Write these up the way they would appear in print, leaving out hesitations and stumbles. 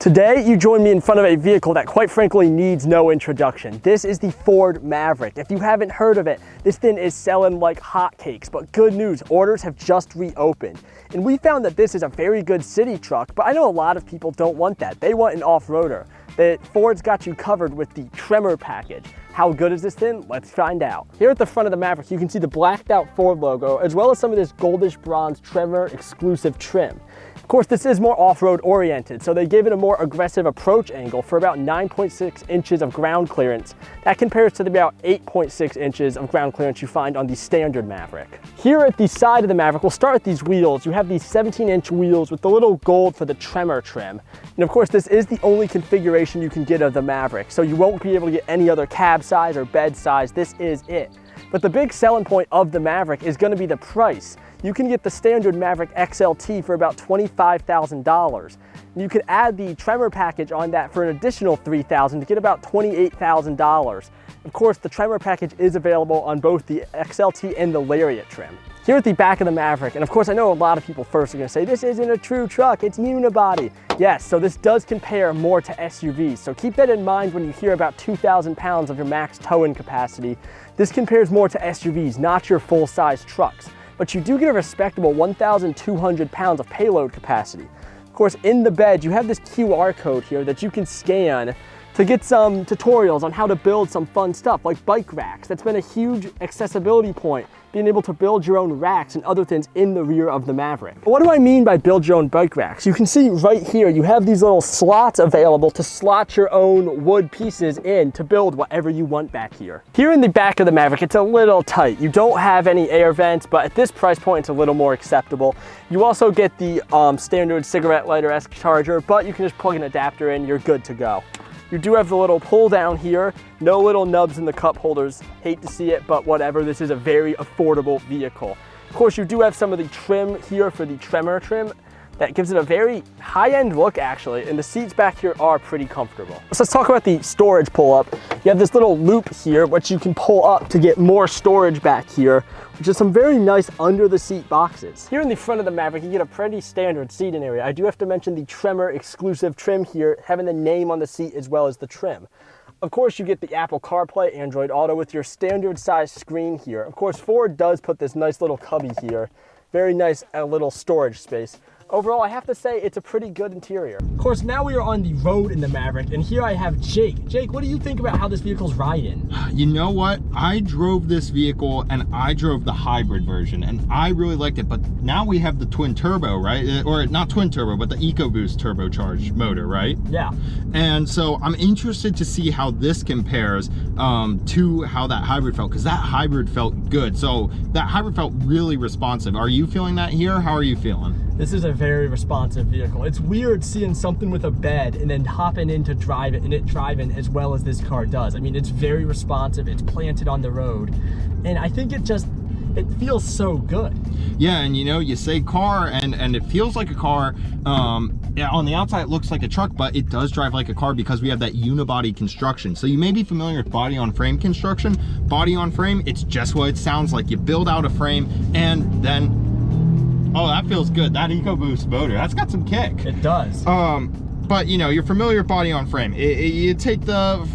Today, you join me in front of a vehicle that quite frankly needs no introduction. This is the Ford Maverick. If you haven't heard of it, this thing is selling like hotcakes, but good news, orders have just reopened. And we found that this is a very good city truck, but I know a lot of people don't want that. They want an off-roader. Ford's got you covered with the Tremor package. How good is this thing? Let's find out. Here at the front of the Maverick, you can see the blacked out Ford logo, as well as some of this goldish bronze Tremor exclusive trim. Of course, this is more off-road oriented, so they gave it a more aggressive approach angle for about 9.6 inches of ground clearance. That compares to the about 8.6 inches of ground clearance you find on the standard Maverick. Here at the side of the Maverick, we'll start with these wheels. You have these 17-inch wheels with the little gold for the Tremor trim. And of course, this is the only configuration you can get of the Maverick, so you won't be able to get any other cab size or bed size. This is it. But the big selling point of the Maverick is going to be the price. You can get the standard Maverick XLT for about $25,000. You could add the Tremor package on that for an additional $3,000 to get about $28,000. Of course, the Tremor package is available on both the XLT and the Lariat trim. Here at the back of the Maverick, and of course I know a lot of people first are going to say, this isn't a true truck, it's unibody. Yes, so this does compare more to SUVs, so keep that in mind when you hear about 2,000 pounds of your max towing capacity. This compares more to SUVs, not your full-size trucks. But you do get a respectable 1,200 pounds of payload capacity. Of course, in the bed, you have this QR code here that you can scan to get some tutorials on how to build some fun stuff like bike racks. That's been a huge accessibility point, being able to build your own racks and other things in the rear of the Maverick. What do I mean by build your own bike racks? You can see right here, you have these little slots available to slot your own wood pieces in to build whatever you want back here. Here in the back of the Maverick, it's a little tight. You don't have any air vents, but at this price point, it's a little more acceptable. You also get the standard cigarette lighter-esque charger, but you can just plug an adapter in, you're good to go. You do have the little pull down here, no little nubs in the cup holders. Hate to see it, but whatever, this is a very affordable vehicle. Of course, you do have some of the trim here for the Tremor trim. That gives it a very high-end look, actually, and the seats back here are pretty comfortable. So let's talk about the storage pull-up. You have this little loop here, which you can pull up to get more storage back here, which is some very nice under-the-seat boxes. Here in the front of the Maverick, you get a pretty standard seating area. I do have to mention the Tremor exclusive trim here, having the name on the seat as well as the trim. Of course, you get the Apple CarPlay, Android Auto with your standard size screen here. Of course, Ford does put this nice little cubby here. Very nice little storage space. Overall, I have to say it's a pretty good interior. Of course, now we are on the road in the Maverick, and here I have Jake. Jake, what do you think about how this vehicle's riding? You know what? I drove this vehicle, and I drove the hybrid version, and I really liked it, but now we have the twin turbo, right? Or not twin turbo, but the Ecoboost turbocharged motor, right? Yeah. And so I'm interested to see how this compares to how that hybrid felt, because that hybrid felt good. So that hybrid felt really responsive. Are you feeling that here? How are you feeling? This is a very responsive vehicle. It's weird seeing something with a bed and then hopping in to drive it and it driving as well as this car does. I mean, it's very responsive, it's planted on the road, and I think it feels so good. Yeah, and you know, you say car and it feels like a car. Yeah, on the outside it looks like a truck, but it does drive like a car because we have that unibody construction. So you may be familiar with body on frame construction. Body on frame, it's just what it sounds like. You build out a frame and then, oh, that feels good. That Ecoboost motor, that's got some kick. It does. But you know, you're familiar with body on frame. You take the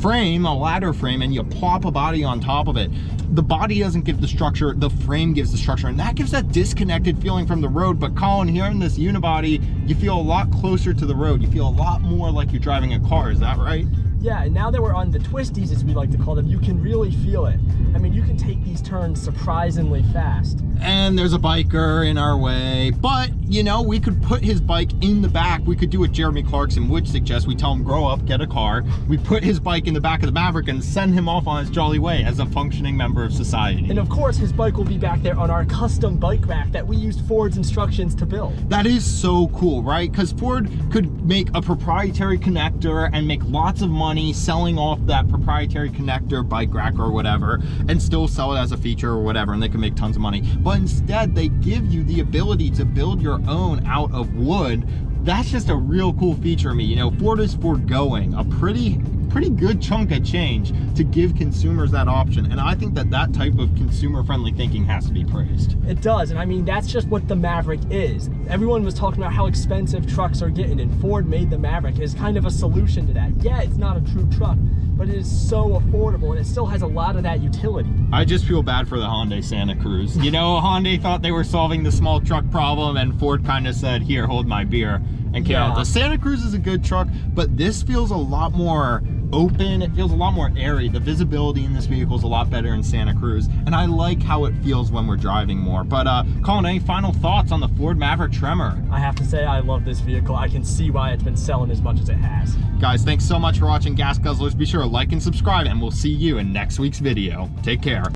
frame, a ladder frame, and you plop a body on top of it. The body doesn't give the structure, the frame gives the structure, and that gives that disconnected feeling from the road. But Colin, here in this unibody, you feel a lot closer to the road. You feel a lot more like you're driving a car, is that right? Yeah, and now that we're on the twisties, as we like to call them, you can really feel it. I mean, you can take these turns surprisingly fast. And there's a biker in our way, but you know, we could put his bike in the back. We could do what Jeremy Clarkson would suggest. We tell him, grow up, get a car. We put his bike in the back of the Maverick and send him off on his jolly way as a functioning member of society. And of course, his bike will be back there on our custom bike rack that we used Ford's instructions to build. That is so cool, right? Because Ford could make a proprietary connector and make lots of money selling off that proprietary connector, bike rack or whatever, and still sell it as a feature or whatever, and they can make tons of money. But instead, they give you the ability to build your own out of wood. That's just a real cool feature to me. You know, Ford is foregoing a pretty pretty good chunk of change to give consumers that option. And I think that that type of consumer-friendly thinking has to be praised. It does, and I mean, that's just what the Maverick is. Everyone was talking about how expensive trucks are getting, and Ford made the Maverick as kind of a solution to that. Yeah, it's not a true truck, but it is so affordable, and it still has a lot of that utility. I just feel bad for the Hyundai Santa Cruz. You know, Hyundai thought they were solving the small truck problem, and Ford kind of said, here, hold my beer, and came out. The Santa Cruz is a good truck, but this feels a lot more open. It feels a lot more airy. The visibility in this vehicle is a lot better in Santa Cruz, and I like how it feels when we're driving more. But Colin, any final thoughts on the Ford Maverick Tremor? I have to say, I love this vehicle. I can see why it's been selling as much as it has. Guys, thanks so much for watching Gas Guzzlers. Be sure to like and subscribe, and we'll see you in next week's video. Take care.